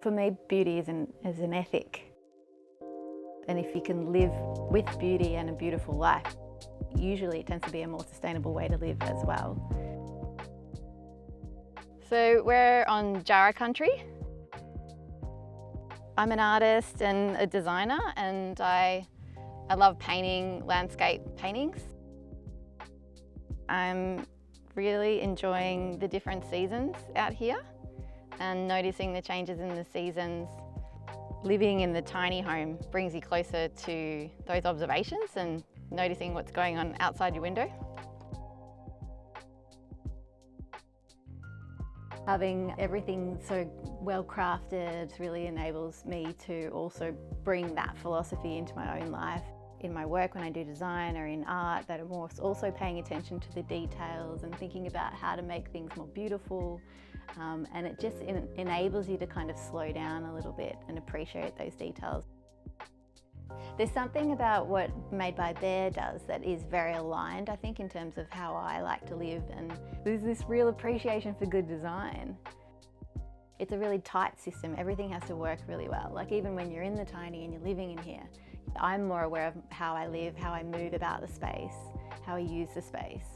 For me, beauty is an ethic. And if you can live with beauty and a beautiful life, usually it tends to be a more sustainable way to live as well. So we're on Jarrah country. I'm an artist and a designer, and I love painting landscape paintings. I'm really enjoying the different seasons out here and noticing the changes in the seasons. Living in the tiny home brings you closer to those observations and noticing what's going on outside your window. Having everything so well crafted really enables me to also bring that philosophy into my own life. In my work when I do design or in art, that I'm also paying attention to the details and thinking about how to make things more beautiful. And it just enables you to kind of slow down a little bit and appreciate those details. There's something about what Made by Bear does that is very aligned, I think, in terms of how I like to live, and there's this real appreciation for good design. It's a really tight system. Everything has to work really well. Like even when you're in the tiny and you're living in here, I'm more aware of how I live, how I move about the space, how I use the space.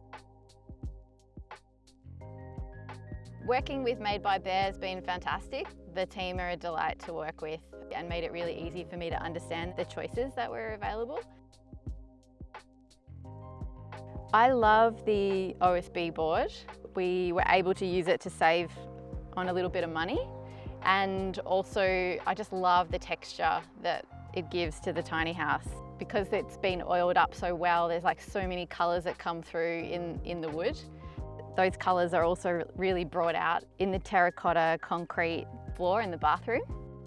Working with Made by Bear has been fantastic. The team are a delight to work with and made it really easy for me to understand the choices that were available. I love the OSB board. We were able to use it to save on a little bit of money, and also I just love the texture that it gives to the tiny house. Because it's been oiled up so well, there's like so many colours that come through in the wood. Those colours are also really brought out in the terracotta concrete floor in the bathroom.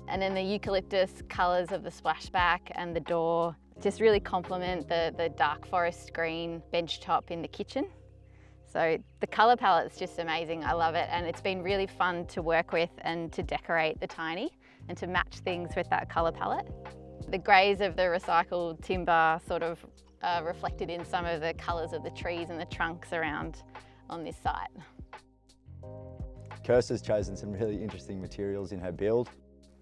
And then the eucalyptus colours of the splashback and the door just really complement the dark forest green bench top in the kitchen. So the colour palette's just amazing, I love it, and it's been really fun to work with and to decorate the tiny and to match things with that colour palette. The greys of the recycled timber sort of reflected in some of the colours of the trees and the trunks around on this site. Kirsta's chosen some really interesting materials in her build.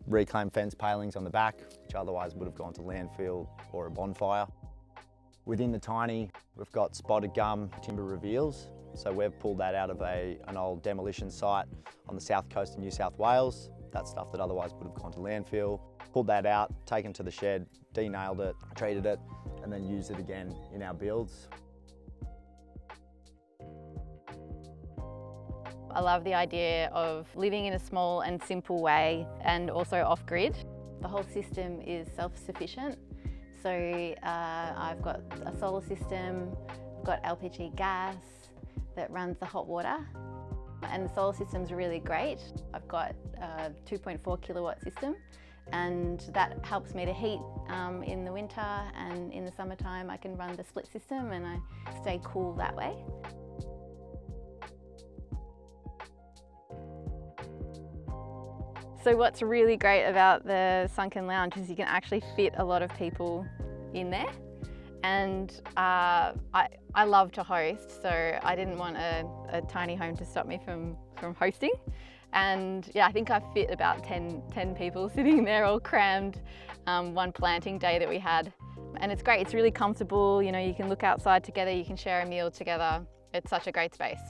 Reclaimed fence palings on the back, which otherwise would have gone to landfill or a bonfire. Within the tiny, we've got spotted gum timber reveals. So we've pulled that out of an old demolition site on the south coast of New South Wales. That's stuff that otherwise would have gone to landfill. Pulled that out, taken to the shed, denailed it, treated it, and then used it again in our builds. I love the idea of living in a small and simple way and also off-grid. The whole system is self-sufficient. So I've got a solar system, I've got LPG gas that runs the hot water, and the solar system's really great. I've got a 2.4 kilowatt system, and that helps me to heat in the winter, and in the summertime I can run the split system and I stay cool that way. So what's really great about the sunken lounge is you can actually fit a lot of people in there, and I love to host, so I didn't want a tiny home to stop me from hosting. And yeah, I think I fit about 10 people sitting there all crammed one planting day that we had. And it's great, it's really comfortable, you know, you can look outside together, you can share a meal together. It's such a great space.